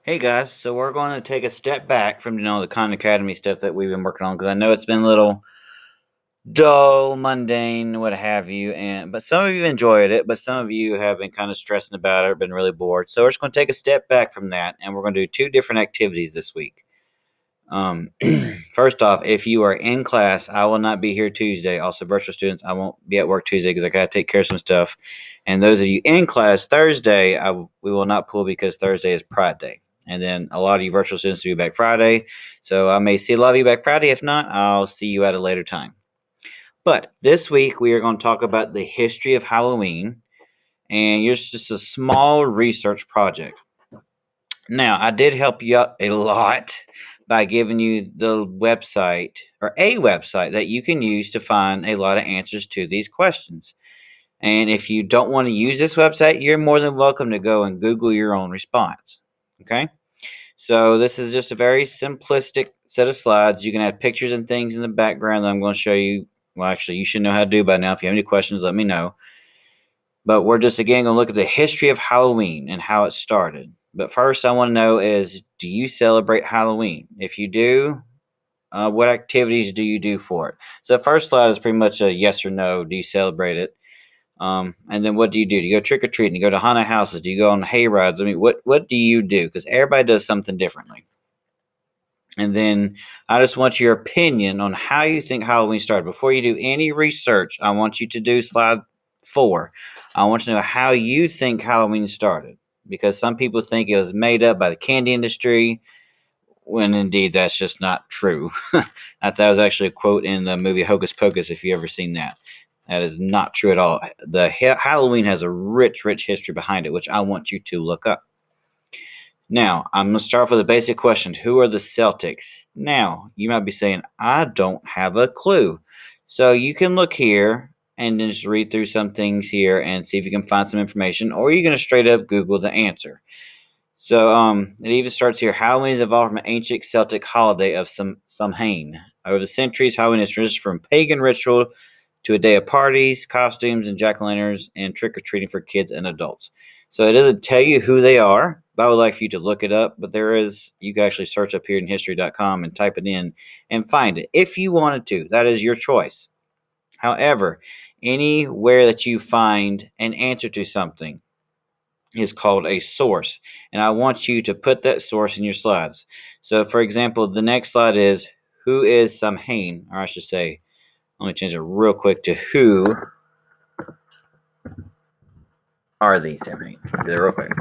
Hey guys, so we're going to take a step back from the Khan Academy stuff that we've been working on because I know it's been a little dull, mundane, what have you, and but some of you enjoyed it, but some of you have been kind of stressing about it, been really bored. So we're just going to take a step back from that, and we're going to do two different activities this week. Um, First off, if you are in class, I will not be here Tuesday. Also, virtual students, I won't be at work Tuesday because I got to take care of some stuff. And those of you in class Thursday, we will not pull because Thursday is Pride Day. And then a lot of you virtual students will be back Friday. So I may see a lot of you back Friday. If not, I'll see you at a later time. But this week, we are going to talk about the history of Halloween. And here's just a small research project. Now, I did help you out a lot by giving you the website or a website that you can use to find a lot of answers to these questions. And if you don't want to use this website, you're more than welcome to go and Google your own response. Okay? So, this is just a very simplistic set of slides. You can have pictures and things in the background that I'm going to show you. Well, actually, you should know how to do by now. If you have any questions, let me know. But we're just again going to look at the history of Halloween and how it started. But first, I want to know is do you celebrate Halloween? If you do, what activities do you do for it? So the first slide is pretty much a yes or no. Do you celebrate it? And then what do you do? Do you go trick or treating? Do you go to haunted houses? Do you go on hay rides? I mean, what do you do? Because everybody does something differently. And then I just want your opinion on how you think Halloween started. Before you do any research, I want you to do slide 4. I want to know how you think Halloween started. Because some people think it was made up by the candy industry, when indeed that's just not true. That was actually a quote in the movie Hocus Pocus, if you ever seen that. That is not true at all. The Halloween has a rich, rich history behind it, which I want you to look up. Now, I'm going to start with a basic question. Who are the Celtics? Now, you might be saying, I don't have a clue. So you can look here and then just read through some things here and see if you can find some information, or you're going to straight up Google the answer. So it even starts here. Halloween is evolved from an ancient Celtic holiday of Samhain. Over the centuries, Halloween has transitioned from pagan ritual to a day of parties, costumes, and jack-o'-lanterns, and trick-or-treating for kids and adults. So it doesn't tell you who they are, but I would like for you to look it up. But there is, you can actually search up here in history.com and type it in and find it if you wanted to. That is your choice. However, anywhere that you find an answer to something is called a source. And I want you to put that source in your slides. So, for example, the next slide is who is Samhain, or I should say, let me change it real quick to who are these Samhain. Do that real quick.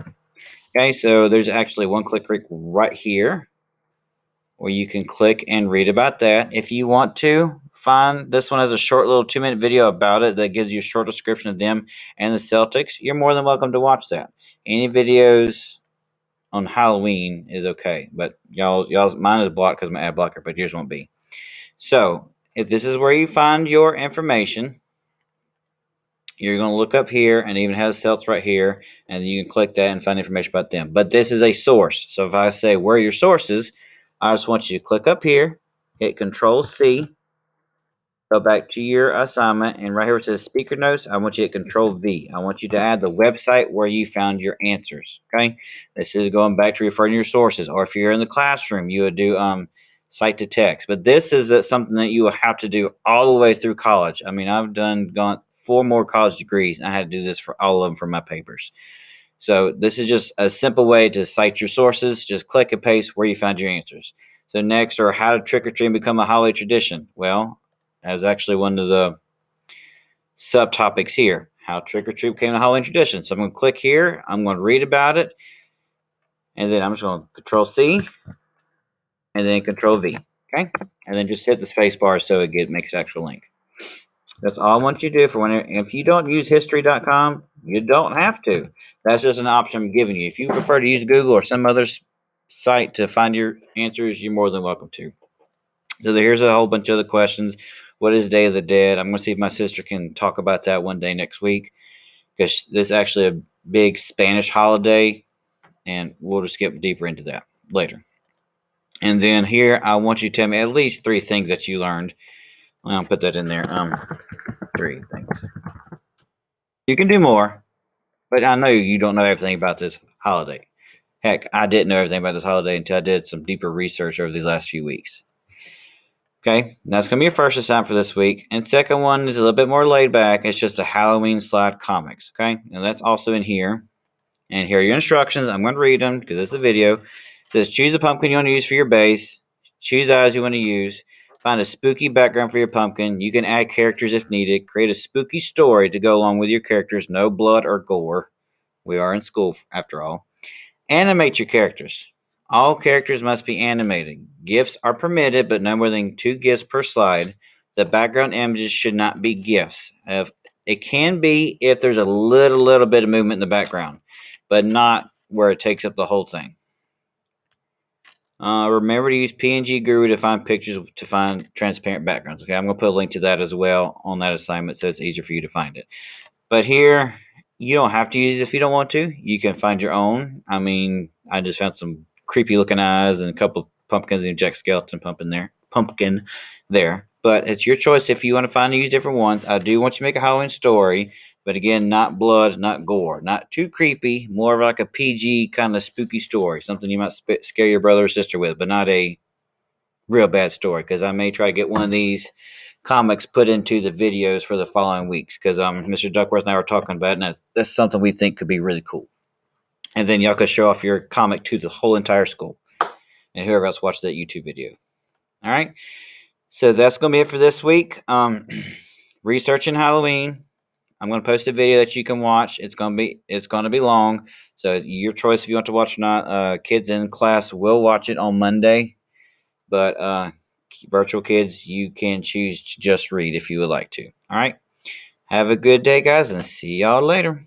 Okay, so there's actually one click right here where you can click and read about that. If you want to, find this one has a short little 2-minute video about it that gives you a short description of them and the Celtics. You're more than welcome to watch that. Any videos on Halloween is okay, but y'all's mine is blocked because my ad blocker, but yours won't be. So if this is where you find your information, you're going to look up here and it even has Celts right here, and you can click that and find information about them. But this is a source. So if I say where are your sources, I just want you to click up here, hit Control C, go back to your assignment, and right here it says speaker notes. I want you to hit Control V. I want you to add the website where you found your answers. Okay, this is going back to referring to your sources, or if you're in the classroom, you would do cite to text. But this is something that you will have to do all the way through college. I mean, I've gone 4 more college degrees, and I had to do this for all of them for my papers. So this is just a simple way to cite your sources. Just click and paste where you found your answers. So next, or how did trick or treating become a holiday tradition? Well, as actually one of the subtopics here, how trick or treat became a Halloween tradition. So I'm going to click here. I'm going to read about it, and then I'm just going to Control C and then Control V. Okay, and then just hit the space bar so it makes actual link. That's all I want you to do for when. If you don't use history.com, you don't have to. That's just an option I'm giving you. If you prefer to use Google or some other site to find your answers, you're more than welcome to. So here's a whole bunch of other questions. What is Day of the Dead? I'm going to see if my sister can talk about that one day next week because this is actually a big Spanish holiday, and we'll just get deeper into that later. And then here, I want you to tell me at least 3 things that you learned. I'll put that in there. 3 things. You can do more, but I know you don't know everything about this holiday. Heck, I didn't know everything about this holiday until I did some deeper research over these last few weeks. Okay, that's going to be your first assignment for this week. And second one is a little bit more laid back. It's just the Halloween slide comics. Okay, and that's also in here. And here are your instructions. I'm going to read them because it's a video. It says choose a pumpkin you want to use for your base. Choose eyes you want to use. Find a spooky background for your pumpkin. You can add characters if needed. Create a spooky story to go along with your characters. No blood or gore. We are in school after all. Animate your characters. All characters must be animated. GIFs are permitted, but no more than 2 GIFs per slide. The background images should not be GIFs. It can be if there's a little bit of movement in the background, but not where it takes up the whole thing. Remember to use PNG Guru to find pictures to find transparent backgrounds. Okay, I'm going to put a link to that as well on that assignment so it's easier for you to find it. But here, you don't have to use it if you don't want to. You can find your own. I mean, I just found some creepy looking eyes and a couple of pumpkins and Jack Skeleton pumpkin there. But it's your choice if you want to find and use different ones. I do want you to make a Halloween story, but again, not blood, not gore, not too creepy. More of like a PG kind of spooky story, something you might scare your brother or sister with, but not a real bad story. Because I may try to get one of these comics put into the videos for the following weeks because Mr. Duckworth and I were talking about it, and that's something we think could be really cool. And then y'all could show off your comic to the whole entire school and whoever else watched that YouTube video. All right, so that's gonna be it for this week. Researching Halloween. I'm gonna post a video that you can watch. It's gonna be long, so your choice if you want to watch or not. Kids in class will watch it on Monday, but virtual kids you can choose to just read if you would like to. All right. Have a good day, guys, and see y'all later.